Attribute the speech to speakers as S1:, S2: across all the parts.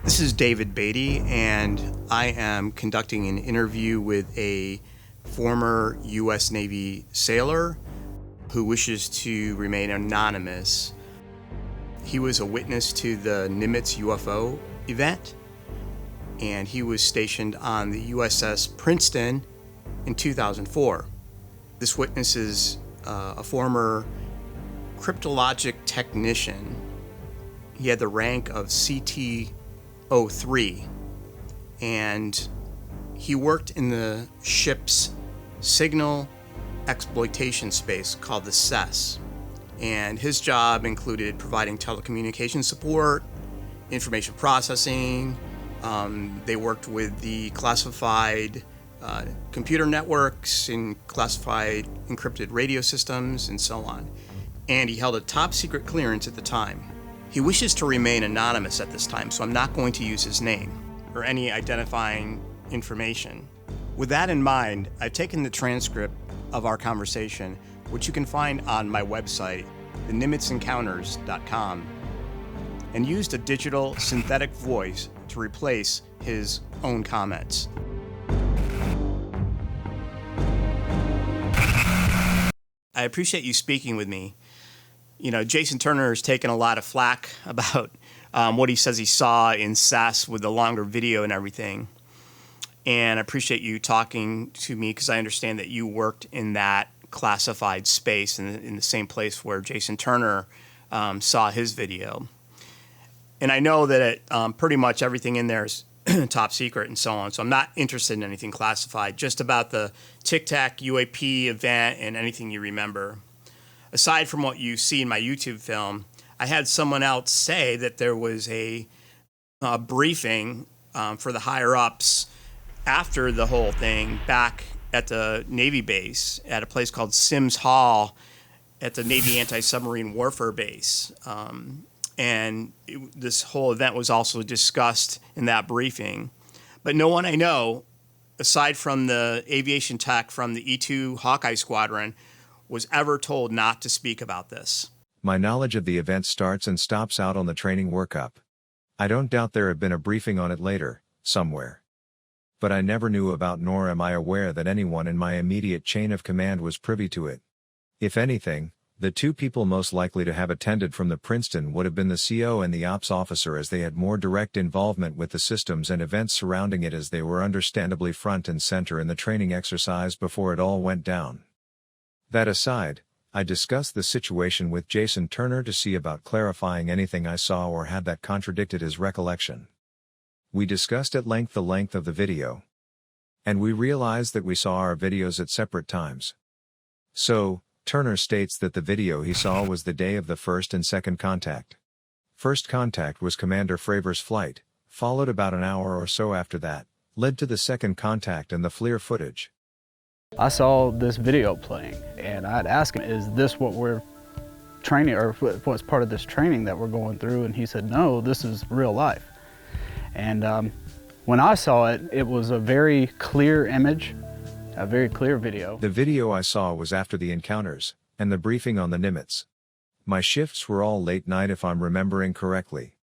S1: This is David Beatty, and I am conducting an interview with a former U.S. Navy sailor who wishes to remain anonymous. He was a witness to the Nimitz UFO event, and he was stationed on the USS Princeton in 2004. This witness is a former Cryptological Technician. He had the rank of CTO3, and he worked in the ship's signal exploitation space called the SSES. And his job included providing telecommunication support, information processing. They worked with the classified computer networks and classified encrypted radio systems and so on. And he held a top secret clearance at the time. He wishes to remain anonymous at this time, so I'm not going to use his name or any identifying information. With that in mind, I've taken the transcript of our conversation, which you can find on my website, thenimitzEncounters.com, and used a digital synthetic voice to replace his own comments. I appreciate you speaking with me. You know, Jason Turner has taken a lot of flack about what he says he saw in SAS with the longer video and everything. And I appreciate you talking to me because I understand that you worked in that classified space in the same place where Jason Turner saw his video. And I know that pretty much everything in there is top secret and so on. So I'm not interested in anything classified, just about the Tic Tac UAP event and anything you remember. Aside from what you see in my YouTube film, I had someone else say that there was a briefing for the higher-ups after the whole thing back at the Navy base at a place called Sims Hall at the Navy Anti-Submarine Warfare Base. This whole event was also discussed in that briefing. But no one I know, aside from the aviation tech from the E-2 Hawkeye Squadron, was ever told not to speak about this.
S2: My knowledge of the event starts and stops out on the training workup. I don't doubt there had been a briefing on it later, somewhere. But I never knew about, nor am I aware that anyone in my immediate chain of command was privy to it. If anything, the two people most likely to have attended from the Princeton would have been the CO and the ops officer, as they had more direct involvement with the systems and events surrounding it, as they were understandably front and center in the training exercise before it all went down. That aside, I discussed the situation with Jason Turner to see about clarifying anything I saw or had that contradicted his recollection. We discussed at length the length of the video. And we realized that we saw our videos at separate times. So, Turner states that the video he saw was the day of the first and second contact. First contact was Commander Fravor's flight, followed about an hour or so after that, led to the second contact and the FLIR footage.
S3: I saw this video playing, and I'd ask him, is this what we're training, or what's part of this training that we're going through? And he said, no, this is real life. And when I saw it, it was a very clear image, a very clear video.
S2: The video I saw was after the encounters, and the briefing on the Nimitz. My shifts were all late night if I'm remembering correctly.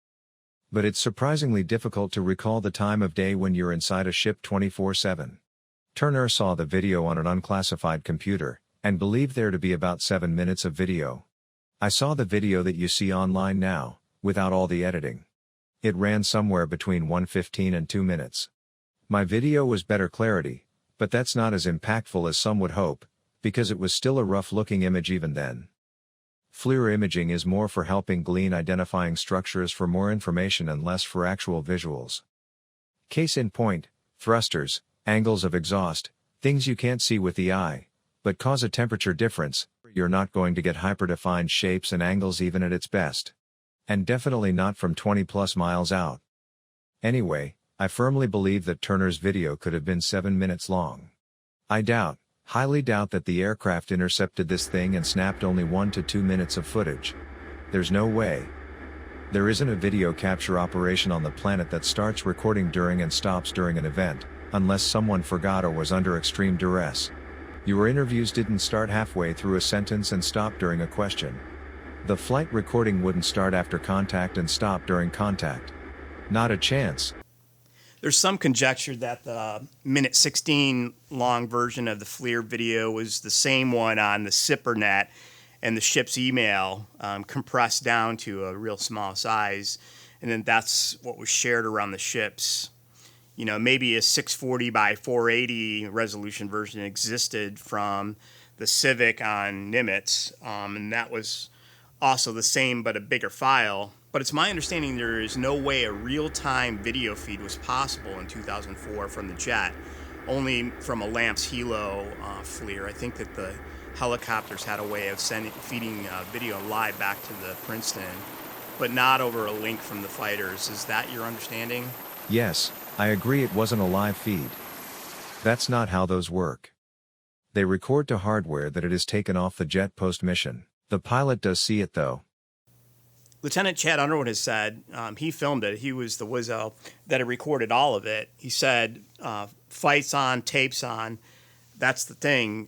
S2: But it's surprisingly difficult to recall the time of day when you're inside a ship 24/7. Turner saw the video on an unclassified computer, and believed there to be about 7 minutes of video. I saw the video that you see online now, without all the editing. It ran somewhere between 1:15 and 2 minutes. My video was better clarity, but that's not as impactful as some would hope, because it was still a rough-looking image even then. FLIR imaging is more for helping glean identifying structures for more information and less for actual visuals. Case in point, thrusters, angles of exhaust, things you can't see with the eye, but cause a temperature difference. You're not going to get hyper-defined shapes and angles even at its best. And definitely not from 20+ miles out. Anyway, I firmly believe that Turner's video could have been 7 minutes long. I highly doubt that the aircraft intercepted this thing and snapped only 1 to 2 minutes of footage. There's no way. There isn't a video capture operation on the planet that starts recording during and stops during an event, unless someone forgot or was under extreme duress. Your interviews didn't start halfway through a sentence and stop during a question. The flight recording wouldn't start after contact and stop during contact. Not a chance.
S1: There's some conjecture that the minute 16 long version of the FLIR video was the same one on the SIPRnet, and the ship's email compressed down to a real small size, and then that's what was shared around the ships. You know, maybe a 640 by 480 resolution version existed from the Civic on Nimitz, and that was also the same but a bigger file. But it's my understanding there is no way a real-time video feed was possible in 2004 from the jet, only from a LAMPS Hilo FLIR. I think that the helicopters had a way of feeding video live back to the Princeton, but not over a link from the fighters. Is that your understanding?
S2: Yes, I agree it wasn't a live feed. That's not how those work. They record to hardware that it is taken off the jet post-mission. The pilot does see it though.
S1: Lieutenant Chad Underwood has said, he filmed it, he was the wizzo, that it recorded all of it. He said, fights on, tapes on, that's the thing.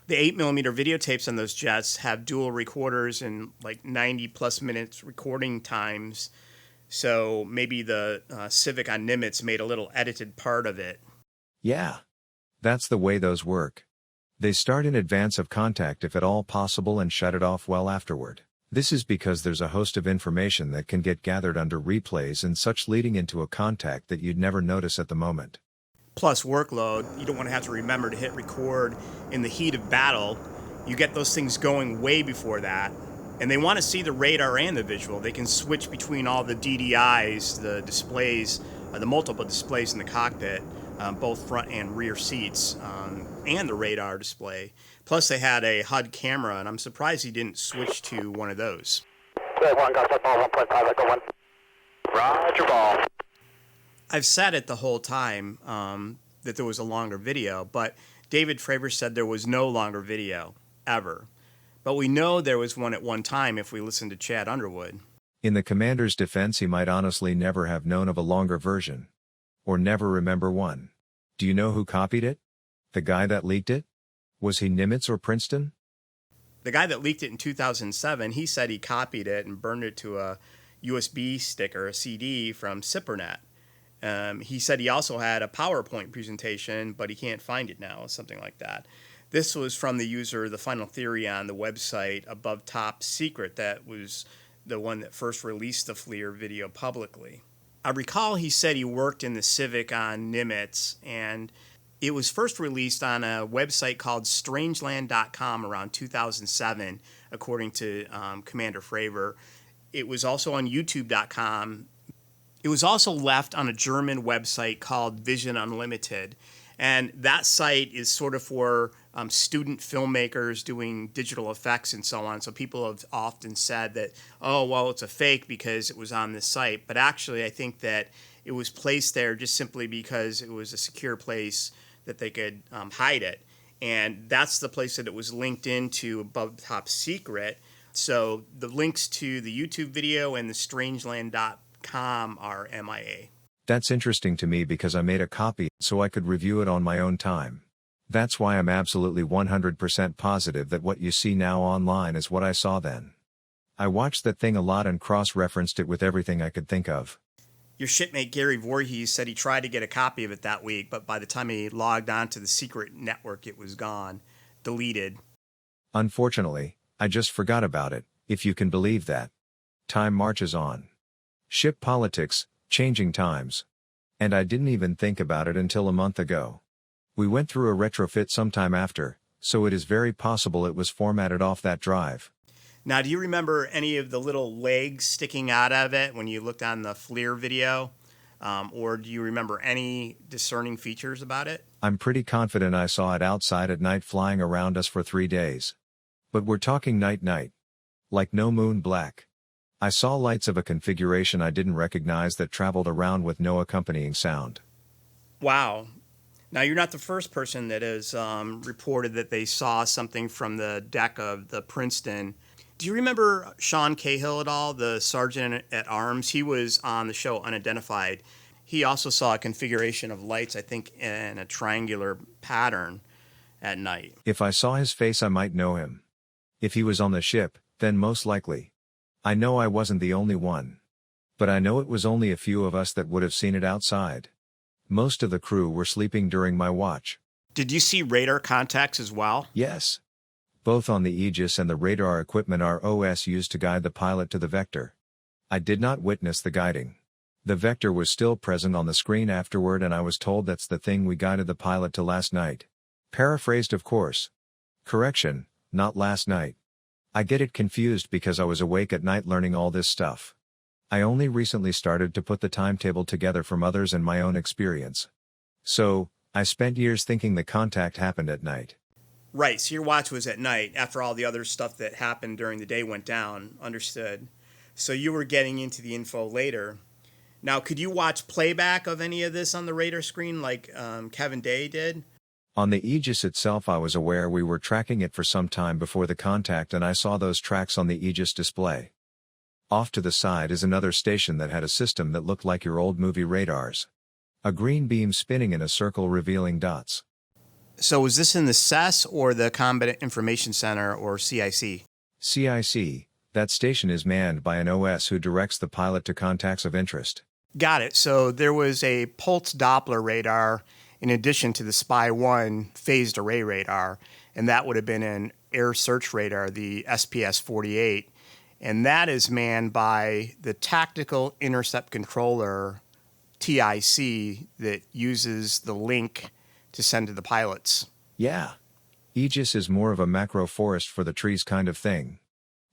S1: The 8mm videotapes on those jets have dual recorders and like 90 plus minutes recording times. So maybe the Civic on Nimitz made a little edited part of it.
S2: Yeah. That's the way those work. They start in advance of contact if at all possible and shut it off well afterward. This is because there's a host of information that can get gathered under replays and such leading into a contact that you'd never notice at the moment.
S1: Plus workload, you don't want to have to remember to hit record in the heat of battle. You get those things going way before that. And they want to see the radar and the visual. They can switch between all the DDIs, the displays, the multiple displays in the cockpit, both front and rear seats, and the radar display. Plus they had a HUD camera, and I'm surprised he didn't switch to one of those.
S4: Roger, ball.
S1: I've said it the whole time that there was a longer video, but David Fravor said there was no longer video, ever. But we know there was one at one time if we listen to Chad Underwood.
S2: In the commander's defense, he might honestly never have known of a longer version. Or never remember one. Do you know who copied it? The guy that leaked it? Was he Nimitz or Princeton?
S1: The guy that leaked it in 2007, he said he copied it and burned it to a USB stick or a CD from SIPRnet. He said he also had a PowerPoint presentation, but he can't find it now, something like that. This was from the user, The Final Theory, on the website Above Top Secret. That was the one that first released the FLIR video publicly. I recall he said he worked in the Civic on Nimitz, and it was first released on a website called strangeland.com around 2007, according to Commander Fravor. It was also on youtube.com. It was also left on a German website called Vision Unlimited. And that site is sort of for student filmmakers doing digital effects and so on. So people have often said that, oh, well, it's a fake because it was on this site. But actually, I think that it was placed there just simply because it was a secure place that they could hide it. And that's the place that it was linked into Above Top Secret. So the links to the YouTube video and the strangeland.com are MIA.
S2: That's interesting to me because I made a copy so I could review it on my own time. That's why I'm absolutely 100% positive that what you see now online is what I saw then. I watched that thing a lot and cross-referenced it with everything I could think of.
S1: Your shipmate Gary Voorhees said he tried to get a copy of it that week, but by the time he logged on to the secret network, it was gone, deleted.
S2: Unfortunately, I just forgot about it, if you can believe that. Time marches on. Ship politics, changing times. And I didn't even think about it until a month ago. We went through a retrofit sometime after, so it is very possible it was formatted off that drive.
S1: Now, do you remember any of the little legs sticking out of it when you looked on the FLIR video? Or do you remember any discerning features about it?
S2: I'm pretty confident I saw it outside at night flying around us for 3 days. But we're talking night. Like no moon black. I saw lights of a configuration I didn't recognize that traveled around with no accompanying sound.
S1: Wow. Now, you're not the first person that has reported that they saw something from the deck of the Princeton. Do you remember Sean Cahill at all, the sergeant at arms? He was on the show Unidentified. He also saw a configuration of lights, I think, in a triangular pattern at night.
S2: If I saw his face, I might know him. If he was on the ship, then most likely. I know I wasn't the only one. But I know it was only a few of us that would have seen it outside. Most of the crew were sleeping during my watch.
S1: Did you see radar contacts as well?
S2: Yes. Both on the Aegis and the radar equipment our OS used to guide the pilot to the vector. I did not witness the guiding. The vector was still present on the screen afterward, and I was told that's the thing we guided the pilot to last night. Paraphrased, of course. Correction, not last night. I get it confused because I was awake at night learning all this stuff. I only recently started to put the timetable together from others and my own experience. So, I spent years thinking the contact happened at night.
S1: Right, so your watch was at night after all the other stuff that happened during the day went down. Understood. So you were getting into the info later. Now, could you watch playback of any of this on the radar screen like Kevin Day did?
S2: On the Aegis itself, I was aware we were tracking it for some time before the contact, and I saw those tracks on the Aegis display. Off to the side is another station that had a system that looked like your old movie radars. A green beam spinning in a circle revealing dots.
S1: So was this in the SSES or the Combat Information Center or CIC?
S2: CIC, that station is manned by an OS who directs the pilot to contacts of interest.
S1: Got it. So there was a pulse Doppler radar in addition to the SPY-1 phased array radar, and that would have been an air search radar, the SPS-48. And that is manned by the Tactical Intercept Controller, TIC, that uses the link to send to the pilots.
S2: Yeah. Aegis is more of a macro forest for the trees kind of thing.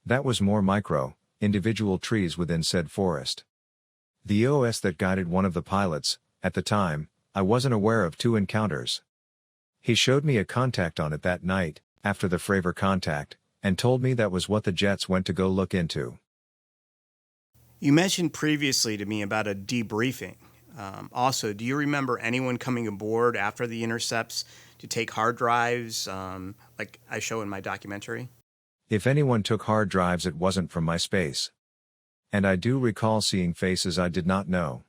S2: That was more micro, individual trees within said forest. The OS that guided one of the pilots, at the time, I wasn't aware of two encounters. He showed me a contact on it that night, after the Fravor contact, and told me that was what the jets went to go look into.
S1: You mentioned previously to me about a debriefing. Also, do you remember anyone coming aboard after the intercepts to take hard drives, like I show in my documentary?
S2: If anyone took hard drives, it wasn't from my space. And I do recall seeing faces I did not know.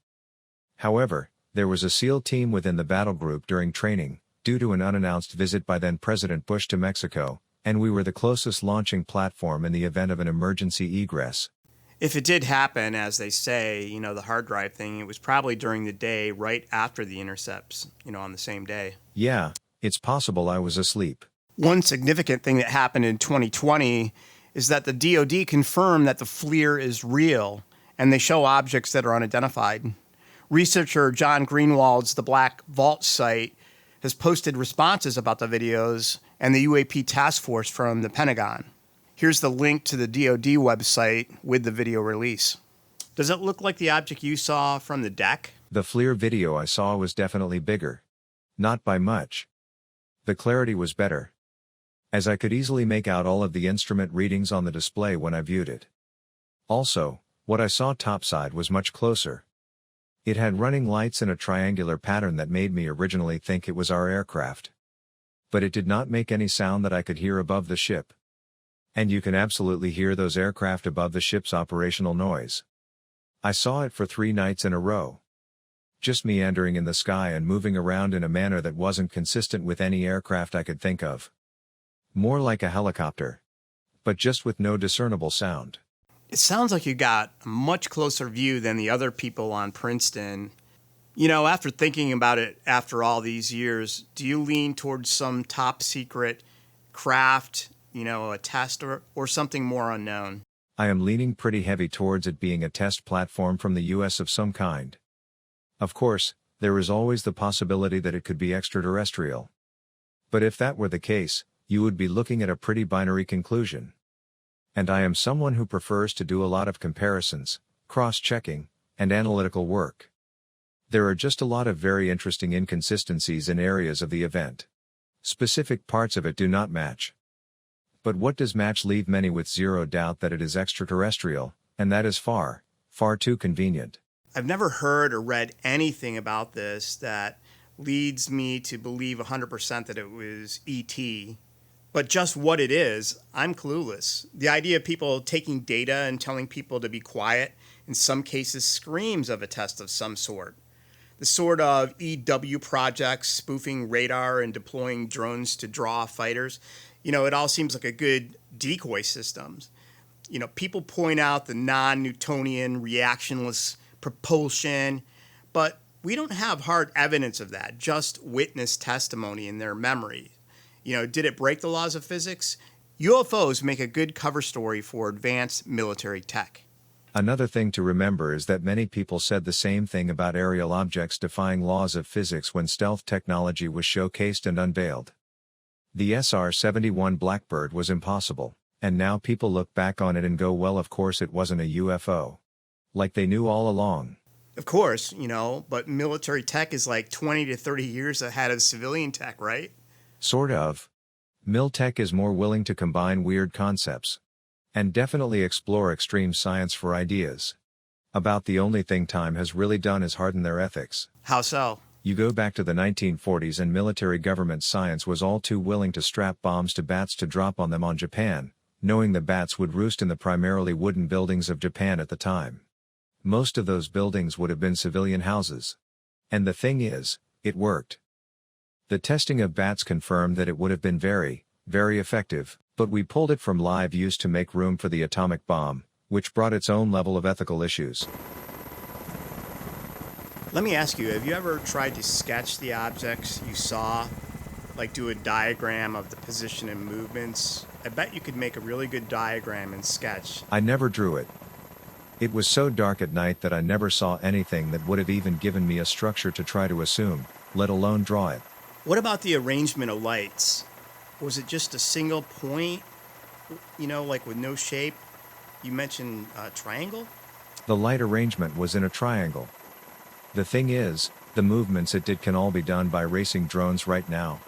S2: However, there was a SEAL team within the battle group during training, due to an unannounced visit by then President Bush to Mexico, and we were the closest launching platform in the event of an emergency egress.
S1: If it did happen, as they say, the hard drive thing, it was probably during the day right after the intercepts, on the same day.
S2: Yeah, it's possible I was asleep.
S1: One significant thing that happened in 2020 is that the DoD confirmed that the FLIR is real, and they show objects that are unidentified. Researcher John Greenwald's The Black Vault site has posted responses about the videos and the UAP task force from the Pentagon. Here's the link to the DoD website with the video release. Does it look like the object you saw from the deck?
S2: The FLIR video I saw was definitely bigger. Not by much. The clarity was better, as I could easily make out all of the instrument readings on the display when I viewed it. Also, what I saw topside was much closer. It had running lights in a triangular pattern that made me originally think it was our aircraft. But it did not make any sound that I could hear above the ship. And you can absolutely hear those aircraft above the ship's operational noise. I saw it for 3 nights in a row. Just meandering in the sky and moving around in a manner that wasn't consistent with any aircraft I could think of. More like a helicopter. But just with no discernible sound.
S1: It sounds like you got a much closer view than the other people on Princeton. After thinking about it after all these years, do you lean towards some top secret craft, a test or something more unknown?
S2: I am leaning pretty heavy towards it being a test platform from the US of some kind. Of course, there is always the possibility that it could be extraterrestrial. But if that were the case, you would be looking at a pretty binary conclusion. And I am someone who prefers to do a lot of comparisons, cross-checking, and analytical work. There are just a lot of very interesting inconsistencies in areas of the event. Specific parts of it do not match. But what does match leave many with zero doubt that it is extraterrestrial, and that is far, far too convenient.
S1: I've never heard or read anything about this that leads me to believe 100% that it was ET. But just what it is, I'm clueless. The idea of people taking data and telling people to be quiet in some cases screams of a test of some sort. The sort of EW projects, spoofing radar and deploying drones to draw fighters, it all seems like a good decoy system. People point out the non-Newtonian reactionless propulsion, but we don't have hard evidence of that, just witness testimony in their memory. Did it break the laws of physics? UFOs make a good cover story for advanced military tech.
S2: Another thing to remember is that many people said the same thing about aerial objects defying laws of physics when stealth technology was showcased and unveiled. The SR-71 Blackbird was impossible, and now people look back on it and go, well, of course it wasn't a UFO. Like they knew all along.
S1: Of course, but military tech is like 20 to 30 years ahead of civilian tech, right?
S2: Sort of. Mil-tech is more willing to combine weird concepts. And definitely explore extreme science for ideas. About the only thing time has really done is harden their ethics.
S1: How so?
S2: You go back to the 1940s and military government science was all too willing to strap bombs to bats to drop on them on Japan, knowing the bats would roost in the primarily wooden buildings of Japan at the time. Most of those buildings would have been civilian houses. And the thing is, it worked. The testing of bats confirmed that it would have been very, very effective, but we pulled it from live use to make room for the atomic bomb, which brought its own level of ethical issues.
S1: Let me ask you, have you ever tried to sketch the objects you saw? Like do a diagram of the position and movements? I bet you could make a really good diagram in Sketch.
S2: I never drew it. It was so dark at night that I never saw anything that would have even given me a structure to try to assume, let alone draw it.
S1: What about the arrangement of lights? Was it just a single point, like with no shape? You mentioned a triangle?
S2: The light arrangement was in a triangle. The thing is, the movements it did can all be done by racing drones right now.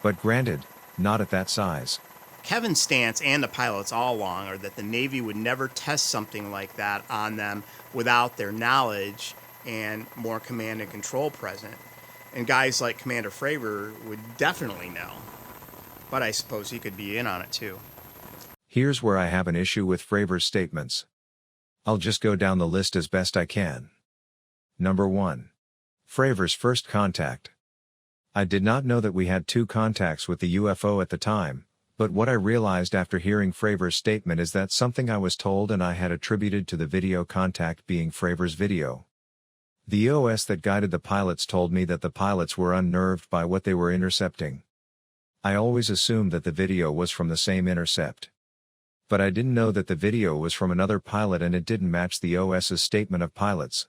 S2: But granted, not at that size.
S1: Kevin's stance and the pilots all along are that the Navy would never test something like that on them without their knowledge and more command and control present. And guys like Commander Fravor would definitely know. But I suppose he could be in on it too.
S2: Here's where I have an issue with Fravor's statements. I'll just go down the list as best I can. Number 1. Fravor's first contact. I did not know that we had 2 contacts with the UFO at the time, but what I realized after hearing Fravor's statement is that something I was told and I had attributed to the video contact being Fravor's video. The OS that guided the pilots told me that the pilots were unnerved by what they were intercepting. I always assumed that the video was from the same intercept. But I didn't know that the video was from another pilot and it didn't match the OS's statement of pilots.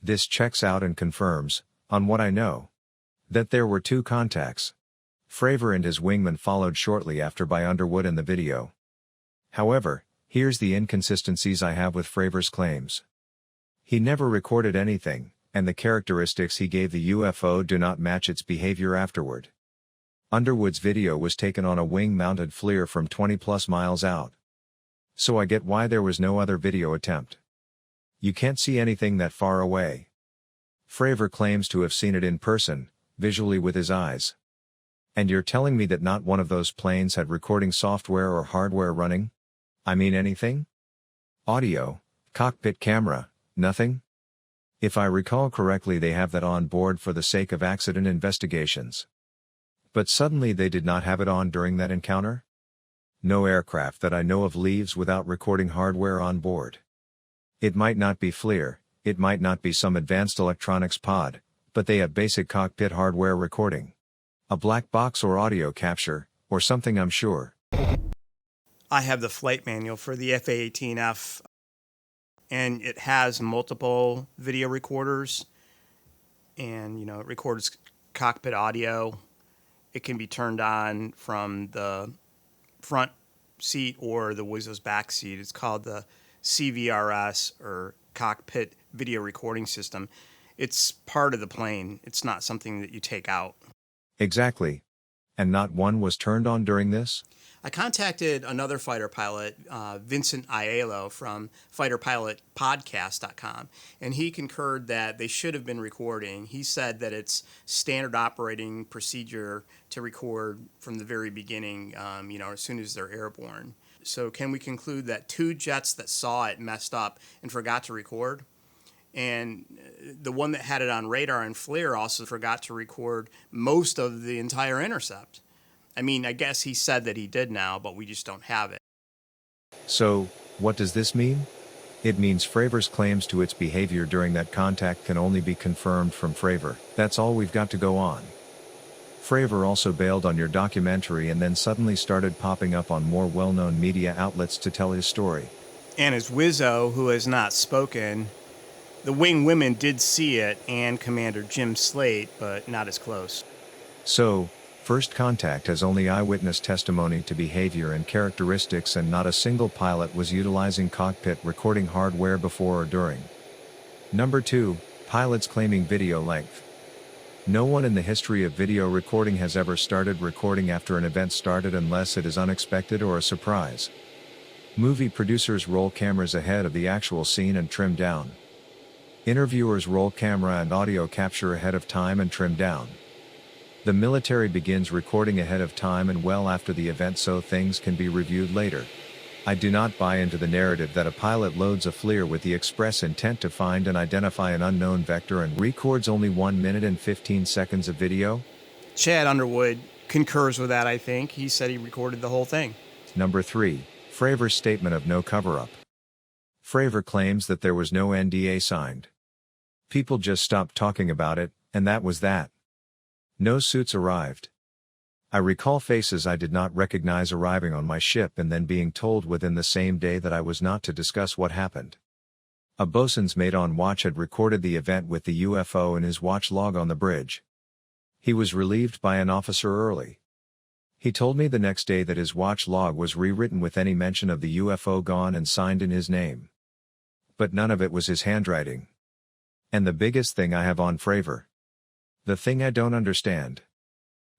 S2: This checks out and confirms, on what I know, that there were 2 contacts. Fravor and his wingman followed shortly after by Underwood in the video. However, here's the inconsistencies I have with Fravor's claims. He never recorded anything, and the characteristics he gave the UFO do not match its behavior afterward. Underwood's video was taken on a wing-mounted FLIR from 20+ miles out. So I get why there was no other video attempt. You can't see anything that far away. Fravor claims to have seen it in person, visually with his eyes. And you're telling me that not one of those planes had recording software or hardware running? I mean anything? Audio, cockpit camera, nothing? If I recall correctly, they have that on board for the sake of accident investigations. But suddenly they did not have it on during that encounter? No aircraft that I know of leaves without recording hardware on board. It might not be FLIR, it might not be some advanced electronics pod, but they have basic cockpit hardware recording. A black box or audio capture, or something, I'm sure.
S1: I have the flight manual for the FA-18F, and it has multiple video recorders, and it records cockpit audio. It can be turned on from the front seat or the Wizzo's back seat. It's called the CVRS, or Cockpit Video Recording System. It's part of the plane. It's not something that you take out.
S2: Exactly. And not one was turned on during this?
S1: I contacted another fighter pilot, Vincent Aiello from fighterpilotpodcast.com, and he concurred that they should have been recording. He said that it's standard operating procedure to record from the very beginning, as soon as they're airborne. So can we conclude that 2 jets that saw it messed up and forgot to record? And the one that had it on radar and FLIR also forgot to record most of the entire intercept. I mean, I guess he said that he did now, but we just don't have it.
S2: So, what does this mean? It means Fravor's claims to its behavior during that contact can only be confirmed from Fravor. That's all we've got to go on. Fravor also bailed on your documentary and then suddenly started popping up on more well-known media outlets to tell his story.
S1: And as Wizzo, who has not spoken, the wing women did see it and Commander Jim Slate, but not as close.
S2: So, First Contact has only eyewitness testimony to behavior and characteristics, and not a single pilot was utilizing cockpit recording hardware before or during. Number 2, pilots claiming video length. No one in the history of video recording has ever started recording after an event started unless it is unexpected or a surprise. Movie producers roll cameras ahead of the actual scene and trim down. Interviewers roll camera and audio capture ahead of time and trim down. The military begins recording ahead of time and well after the event so things can be reviewed later. I do not buy into the narrative that a pilot loads a FLIR with the express intent to find and identify an unknown vector and records only 1 minute and 15 seconds of video.
S1: Chad Underwood concurs with that, I think. He said he recorded the whole thing.
S2: Number 3, Fravor's statement of no cover-up. Fravor claims that there was no NDA signed. People just stopped talking about it, and that was that. No suits arrived. I recall faces I did not recognize arriving on my ship and then being told within the same day that I was not to discuss what happened. A bosun's mate on watch had recorded the event with the UFO in his watch log on the bridge. He was relieved by an officer early. He told me the next day that his watch log was rewritten with any mention of the UFO gone and signed in his name. But none of it was his handwriting. And the biggest thing I have on Fravor. The thing I don't understand.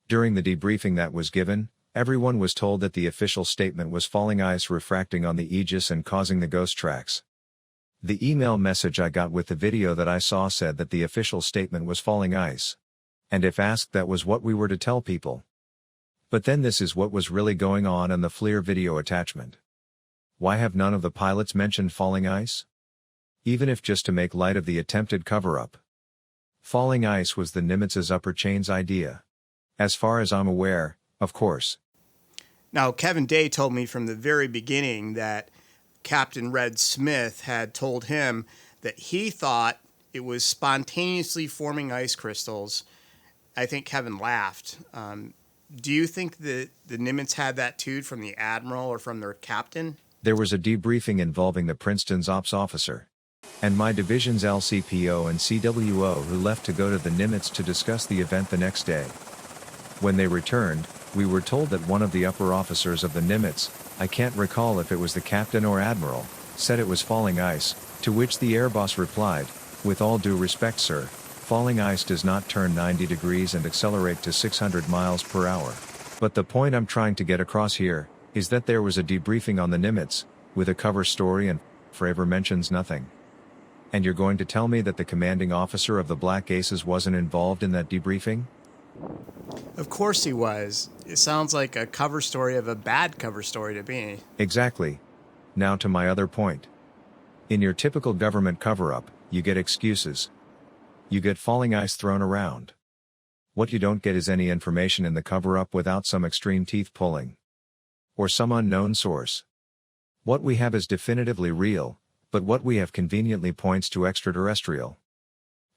S2: During the debriefing that was given, everyone was told that the official statement was falling ice refracting on the Aegis and causing the ghost tracks. The email message I got with the video that I saw said that the official statement was falling ice. And if asked, that was what we were to tell people. But then this is what was really going on in the FLIR video attachment. Why have none of the pilots mentioned falling ice? Even if just to make light of the attempted cover-up. Falling ice was the Nimitz's upper chain's idea. As far as I'm aware, of course.
S1: Now, Kevin Day told me from the very beginning that Captain Red Smith had told him that he thought it was spontaneously forming ice crystals. I think Kevin laughed. Do you think that the Nimitz had that too from the admiral or from their captain?
S2: There was a debriefing involving the Princeton's ops officer and my division's LCPO and CWO, who left to go to the Nimitz to discuss the event the next day. When they returned, we were told that one of the upper officers of the Nimitz, I can't recall if it was the captain or admiral, said it was falling ice, to which the air boss replied, "With all due respect, sir, falling ice does not turn 90 degrees and accelerate to 600 miles per hour. But the point I'm trying to get across here is that there was a debriefing on the Nimitz, with a cover story, and Fravor mentions nothing. And you're going to tell me that the commanding officer of the Black Aces wasn't involved in that debriefing?"
S1: Of course he was. It sounds like a cover story of a bad cover story to me.
S2: Exactly. Now to my other point. In your typical government cover-up, you get excuses. You get falling ice thrown around. What you don't get is any information in the cover-up without some extreme teeth-pulling. Or some unknown source. What we have is definitively real, but what we have conveniently points to extraterrestrial.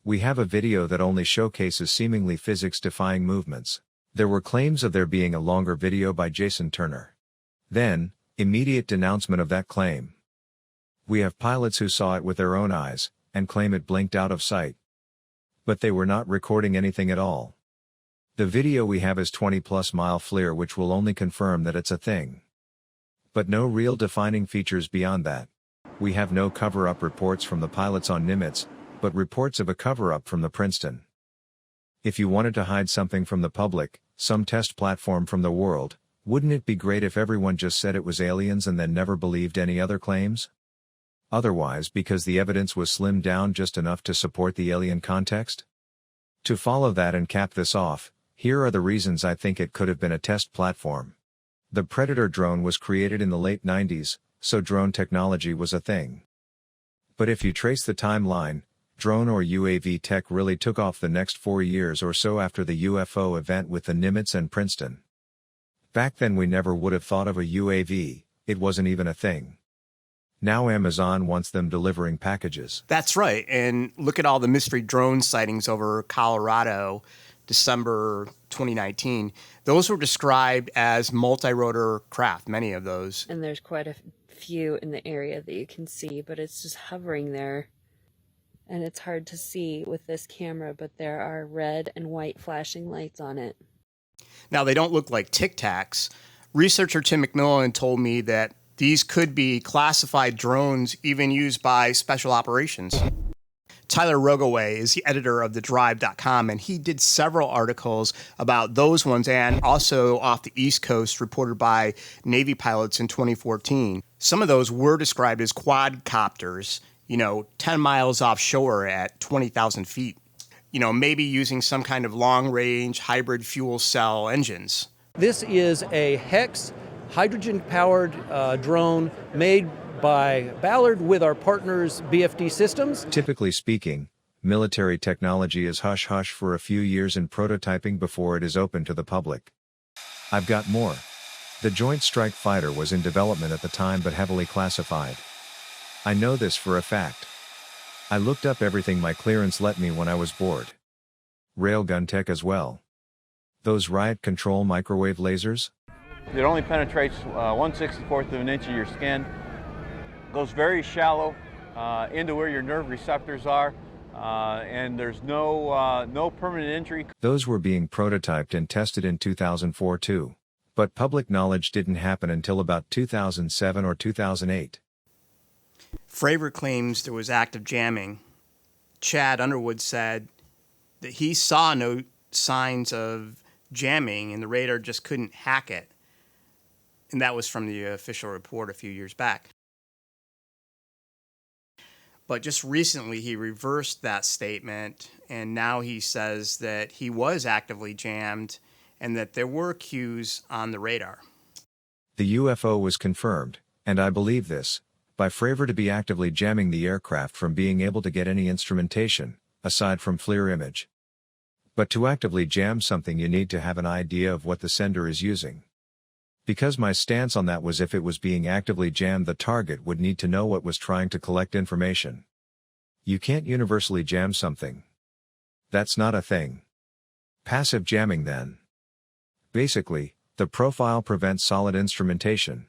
S2: We have a video that only showcases seemingly physics-defying movements. There were claims of there being a longer video by Jason Turner. Then, immediate denouncement of that claim. We have pilots who saw it with their own eyes, and claim it blinked out of sight. But they were not recording anything at all. The video we have is 20-plus mile FLIR, which will only confirm that it's a thing. But no real defining features beyond that. We have no cover-up reports from the pilots on Nimitz, but reports of a cover-up from the Princeton. If you wanted to hide something from the public, some test platform from the world, wouldn't it be great if everyone just said it was aliens and then never believed any other claims? Otherwise, because the evidence was slimmed down just enough to support the alien context? To follow that and cap this off, here are the reasons I think it could have been a test platform. The Predator drone was created in the late 90s, so drone technology was a thing. But if you trace the timeline, drone or UAV tech really took off the next 4 years or so after the UFO event with the Nimitz and Princeton. Back then we never would have thought of a UAV, It wasn't even a thing. Now Amazon wants them delivering packages.
S1: That's right. And look at all the mystery drone sightings over Colorado, December 2019. Those were described as multi-rotor craft, many of those.
S5: And there's quite a few in the area that you can see, but it's just hovering there. And it's hard to see with this camera, but there are red and white flashing lights on it.
S1: Now, they don't look like Tic Tacs. Researcher Tim McMillan told me that these could be classified drones even used by special operations. Tyler Rogaway is the editor of thedrive.com, and he did several articles about those ones and also off the East Coast reported by Navy pilots in 2014. Some of those were described as quadcopters, 10 miles offshore at 20,000 feet. Maybe using some kind of long-range hybrid fuel cell engines.
S6: This is a HEX hydrogen-powered drone made by Ballard with our partners BFD Systems.
S2: Typically speaking, military technology is hush-hush for a few years in prototyping before it is open to the public. I've got more. The Joint Strike Fighter was in development at the time but heavily classified. I know this for a fact. I looked up everything my clearance let me when I was bored. Railgun tech as well. Those riot control microwave lasers?
S7: It only penetrates 1/64 of an inch of your skin. Goes very shallow into where your nerve receptors are, and there's no permanent injury.
S2: Those were being prototyped and tested in 2004 too. But public knowledge didn't happen until about 2007 or 2008.
S1: Fravor claims there was active jamming. Chad Underwood said that he saw no signs of jamming and the radar just couldn't hack it. And that was from the official report a few years back. But just recently he reversed that statement, and now he says that he was actively jammed and that there were cues on the radar.
S2: The UFO was confirmed, and I believe this, by Fravor to be actively jamming the aircraft from being able to get any instrumentation, aside from FLIR image. But to actively jam something you need to have an idea of what the sender is using. Because my stance on that was if it was being actively jammed, the target would need to know what was trying to collect information. You can't universally jam something. That's not a thing. Passive jamming then. Basically, the profile prevents solid instrumentation.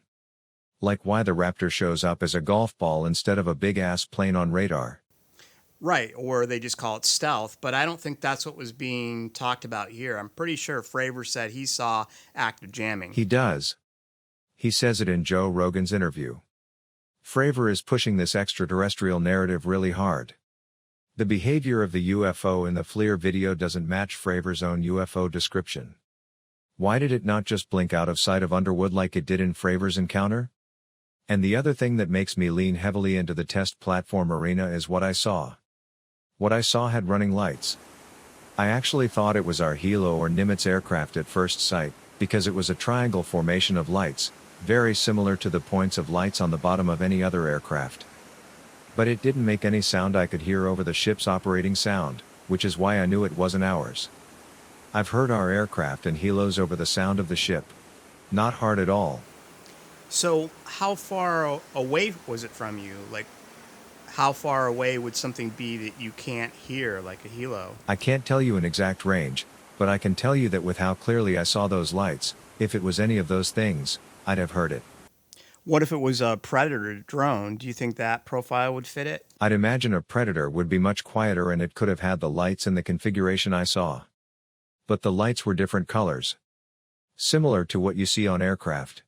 S2: Like why the Raptor shows up as a golf ball instead of a big-ass plane on radar.
S1: Right, or they just call it stealth, but I don't think that's what was being talked about here. I'm pretty sure Fravor said he saw active jamming.
S2: He does. He says it in Joe Rogan's interview. Fravor is pushing this extraterrestrial narrative really hard. The behavior of the UFO in the FLIR video doesn't match Fravor's own UFO description. Why did it not just blink out of sight of Underwood like it did in Fravor's encounter? And the other thing that makes me lean heavily into the test platform arena is what I saw. What I saw had running lights. I actually thought it was our Hilo or Nimitz aircraft at first sight, because it was a triangle formation of lights, very similar to the points of lights on the bottom of any other aircraft. But it didn't make any sound I could hear over the ship's operating sound, which is why I knew it wasn't ours. I've heard our aircraft and Hilos over the sound of the ship. Not hard at all.
S1: So how far away was it from you? Like, how far away would something be that you can't hear, like a Hilo?
S2: I can't tell you an exact range, but I can tell you that with how clearly I saw those lights, if it was any of those things, I'd have heard it.
S1: What if it was a Predator drone? Do you think that profile would fit it?
S2: I'd imagine a Predator would be much quieter and it could have had the lights in the configuration I saw. But the lights were different colors. Similar to what you see on aircraft.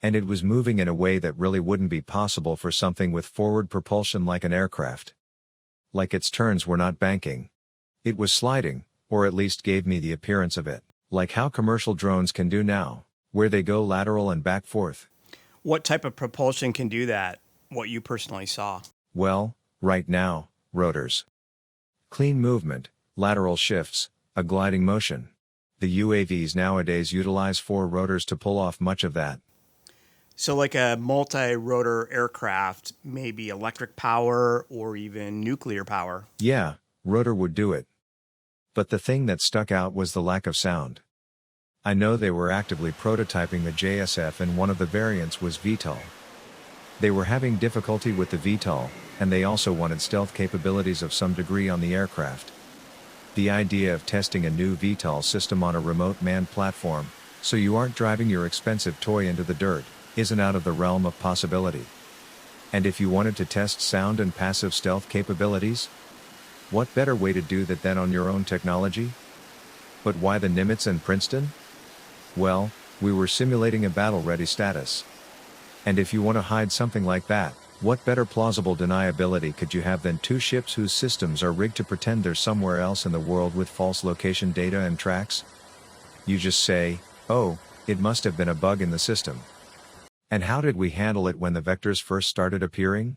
S2: And it was moving in a way that really wouldn't be possible for something with forward propulsion like an aircraft. Like its turns were not banking. It was sliding, or at least gave me the appearance of it, like how commercial drones can do now, where they go lateral and back forth.
S1: What type of propulsion can do that, what you personally saw?
S2: Well, right now, rotors. Clean movement, lateral shifts, a gliding motion. The UAVs nowadays utilize 4 rotors to pull off much of that.
S1: So like a multi-rotor aircraft, maybe electric power or even nuclear power.
S2: Yeah, rotor would do it. But the thing that stuck out was the lack of sound. I know they were actively prototyping the JSF and one of the variants was VTOL. They were having difficulty with the VTOL, and they also wanted stealth capabilities of some degree on the aircraft. The idea of testing a new VTOL system on a remote manned platform, so you aren't driving your expensive toy into the dirt, isn't out of the realm of possibility. And if you wanted to test sound and passive stealth capabilities, what better way to do that than on your own technology? But why the Nimitz and Princeton? Well, we were simulating a battle-ready status. And if you want to hide something like that, what better plausible deniability could you have than two ships whose systems are rigged to pretend they're somewhere else in the world with false location data and tracks? You just say, oh, it must have been a bug in the system. And how did we handle it when the vectors first started appearing?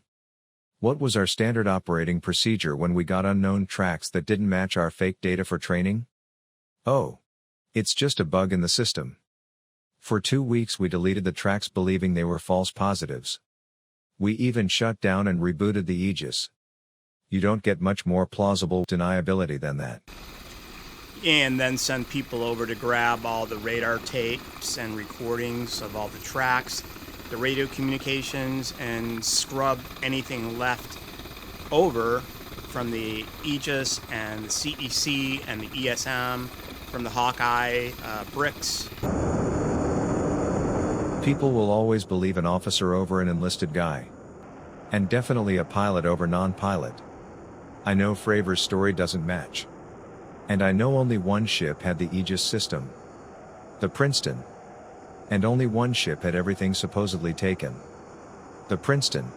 S2: What was our standard operating procedure when we got unknown tracks that didn't match our fake data for training? Oh, it's just a bug in the system. For 2 weeks we deleted the tracks believing they were false positives. We even shut down and rebooted the Aegis. You don't get much more plausible deniability than that.
S1: And then send people over to grab all the radar tapes and recordings of all the tracks, the radio communications, and scrub anything left over from the Aegis and the CEC and the ESM, from the Hawkeye bricks.
S2: People will always believe an officer over an enlisted guy. And definitely a pilot over non-pilot. I know Fravor's story doesn't match. And I know only one ship had the Aegis system. The Princeton. And only one ship had everything supposedly taken. The Princeton.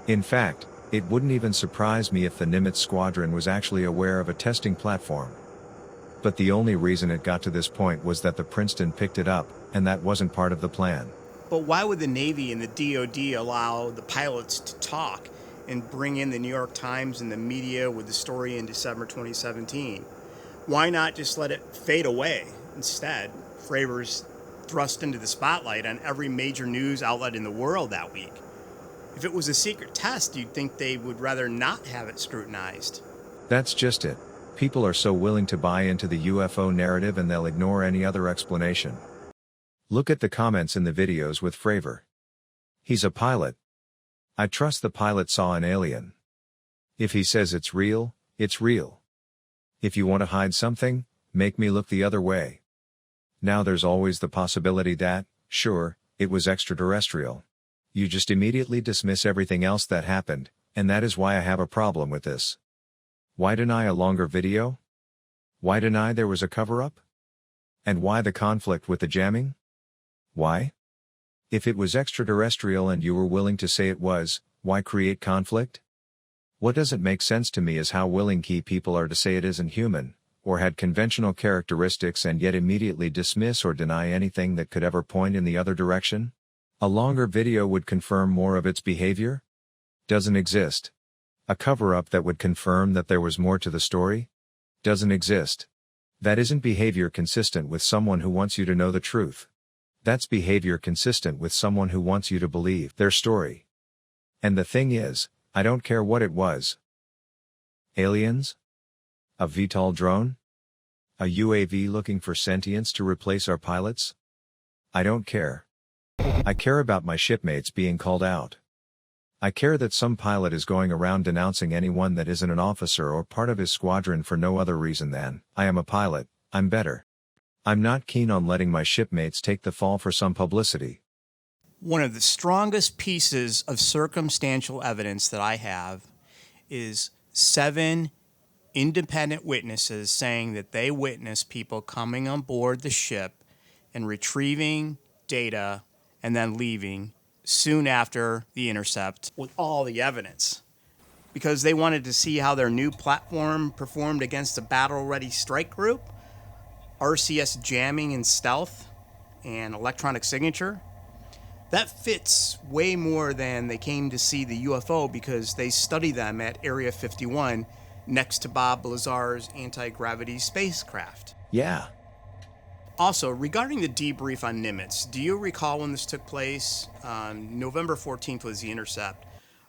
S2: In fact, it wouldn't even surprise me if the Nimitz squadron was actually aware of a testing platform. But the only reason it got to this point was that the Princeton picked it up, and that wasn't part of the plan.
S1: But why would the Navy and the DoD allow the pilots to talk and bring in the New York Times and the media with the story in December 2017? Why not just let it fade away? Instead, Fravors thrust into the spotlight on every major news outlet in the world that week. If it was a secret test, you'd think they would rather not have it scrutinized.
S2: That's just it. People are so willing to buy into the UFO narrative and they'll ignore any other explanation. Look at the comments in the videos with Fravor. He's a pilot. I trust the pilot saw an alien. If he says it's real, it's real. If you want to hide something, make me look the other way. Now there's always the possibility that, sure, it was extraterrestrial. You just immediately dismiss everything else that happened, and that is why I have a problem with this. Why deny a longer video? Why deny there was a cover-up? And why the conflict with the jamming? Why? If it was extraterrestrial and you were willing to say it was, why create conflict? What doesn't make sense to me is how willing key people are to say it isn't human, or had conventional characteristics and yet immediately dismiss or deny anything that could ever point in the other direction? A longer video would confirm more of its behavior? Doesn't exist. A cover-up that would confirm that there was more to the story? Doesn't exist. That isn't behavior consistent with someone who wants you to know the truth. That's behavior consistent with someone who wants you to believe their story. And the thing is, I don't care what it was. Aliens? A VTOL drone? A UAV looking for sentience to replace our pilots? I don't care. I care about my shipmates being called out. I care that some pilot is going around denouncing anyone that isn't an officer or part of his squadron for no other reason than, I am a pilot, I'm better. I'm not keen on letting my shipmates take the fall for some publicity.
S1: One of the strongest pieces of circumstantial evidence that I have is 7 independent witnesses saying that they witnessed people coming on board the ship and retrieving data and then leaving soon after the intercept with all the evidence, because they wanted to see how their new platform performed against a battle-ready strike group, RCS jamming and stealth, and electronic signature. That fits way more than they came to see the UFO because they study them at Area 51 next to Bob Lazar's anti-gravity spacecraft.
S2: Yeah.
S1: Also, regarding the debrief on Nimitz, do you recall when this took place? November 14th was the intercept.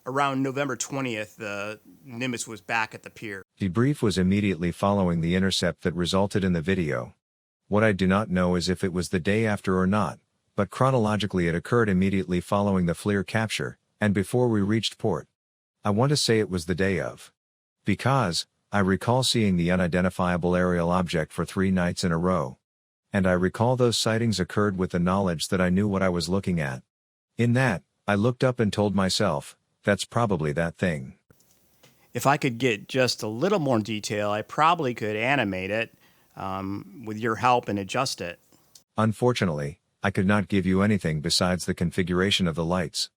S1: Around November 20th, the Nimitz was back at the pier.
S2: Debrief was immediately following the intercept that resulted in the video. What I do not know is if it was the day after or not, but chronologically it occurred immediately following the FLIR capture, and before we reached port. I want to say it was the day of. Because, I recall seeing the unidentifiable aerial object for 3 nights in a row. And I recall those sightings occurred with the knowledge that I knew what I was looking at. In that, I looked up and told myself, that's probably that thing.
S1: If I could get just a little more detail, I probably could animate it with your help and adjust it.
S2: Unfortunately, I could not give you anything besides the configuration of the lights.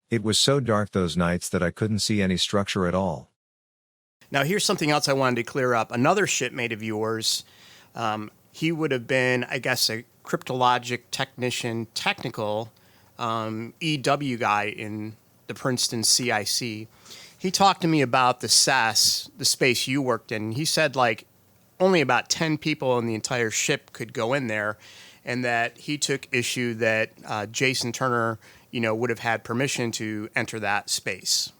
S2: It was so dark those nights that I couldn't see any structure at all.
S1: Now here's something else I wanted to clear up. Another shipmate of yours, he would have been, I guess, a Cryptological Technician technical EW guy in the Princeton CIC. He talked to me about the SSES, the space you worked in. He said like only about 10 people in the entire ship could go in there, and that he took issue that Jason Turner, would have had permission to enter that space.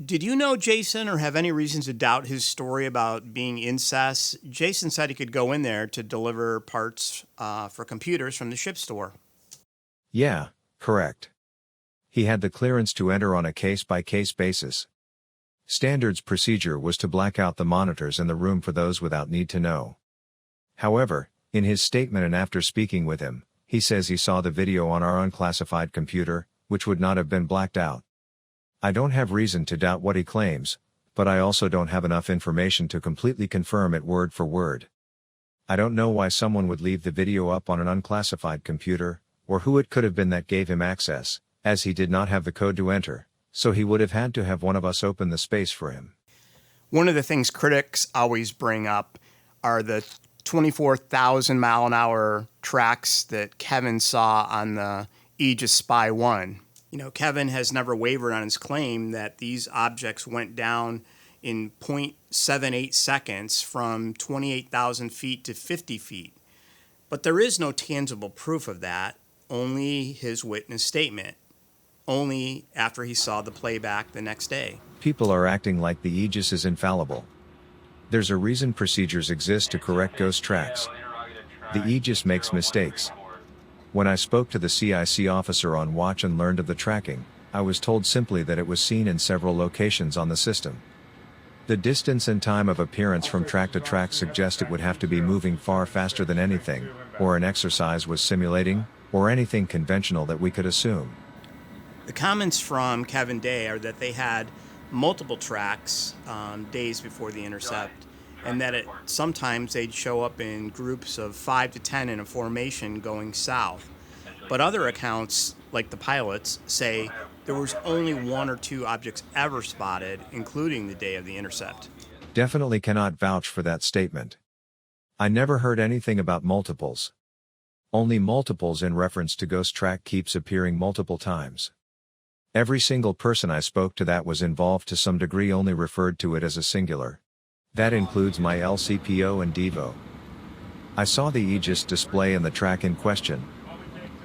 S1: Did you know Jason or have any reason to doubt his story about being in SSES? Jason said he could go in there to deliver parts for computers from the ship store.
S2: Yeah, correct. He had the clearance to enter on a case-by-case basis. Standards procedure was to black out the monitors in the room for those without need to know. However, in his statement and after speaking with him, he says he saw the video on our unclassified computer, which would not have been blacked out. I don't have reason to doubt what he claims, but I also don't have enough information to completely confirm it word for word. I don't know why someone would leave the video up on an unclassified computer, or who it could have been that gave him access, as he did not have the code to enter, so he would have had to have one of us open the space for him.
S1: One of the things critics always bring up are the 24,000 mile an hour tracks that Kevin saw on the Aegis Spy 1. Kevin has never wavered on his claim that these objects went down in 0.78 seconds from 28,000 feet to 50 feet. But there is no tangible proof of that, only his witness statement, only after he saw the playback the next day.
S2: People are acting like the Aegis is infallible. There's a reason procedures exist to correct ghost tracks. The Aegis makes mistakes. When I spoke to the CIC officer on watch and learned of the tracking, I was told simply that it was seen in several locations on the system. The distance and time of appearance from track to track suggest it would have to be moving far faster than anything, or an exercise was simulating, or anything conventional that we could assume.
S1: The comments from Kevin Day are that they had multiple tracks days before the intercept, and that sometimes they'd show up in groups of 5 to 10 in a formation going south. But other accounts, like the pilots, say there was only 1 or 2 objects ever spotted, including the day of the intercept.
S2: Definitely cannot vouch for that statement. I never heard anything about multiples. Only multiples in reference to ghost track keeps appearing multiple times. Every single person I spoke to that was involved to some degree only referred to it as a singular. That includes my LCPO and Devo. I saw the Aegis display and the track in question.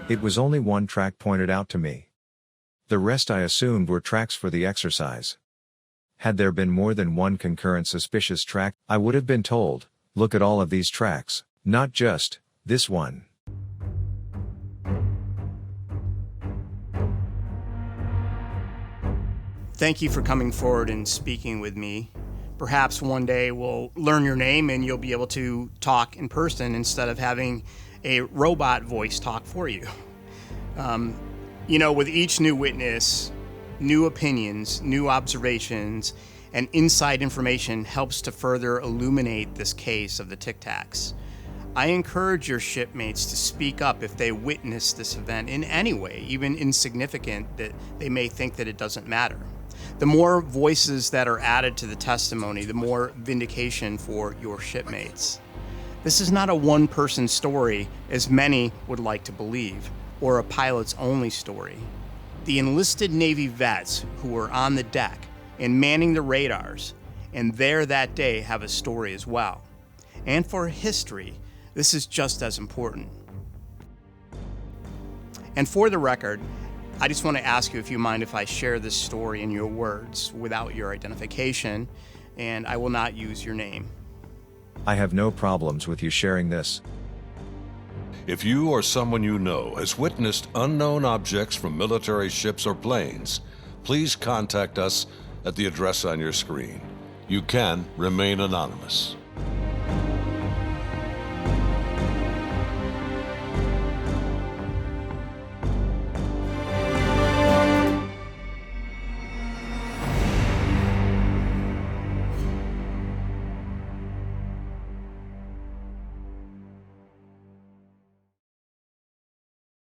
S2: It was only 1 track pointed out to me. The rest I assumed were tracks for the exercise. Had there been more than 1 concurrent suspicious track, I would have been told, look at all of these tracks, not just this one.
S1: Thank you for coming forward and speaking with me. Perhaps one day we'll learn your name and you'll be able to talk in person instead of having a robot voice talk for you. With each new witness, new opinions, new observations, and inside information helps to further illuminate this case of the Tic Tacs. I encourage your shipmates to speak up if they witness this event in any way, even insignificant, that they may think that it doesn't matter. The more voices that are added to the testimony, the more vindication for your shipmates. This is not a one-person story, as many would like to believe, or a pilot's only story. The enlisted Navy vets who were on the deck and manning the radars, and there that day, have a story as well. And for history, this is just as important. And for the record, I just want to ask you if you mind if I share this story in your words without your identification, and I will not use your name.
S2: I have no problems with you sharing this.
S8: If you or someone you know has witnessed unknown objects from military ships or planes, please contact us at the address on your screen. You can remain anonymous.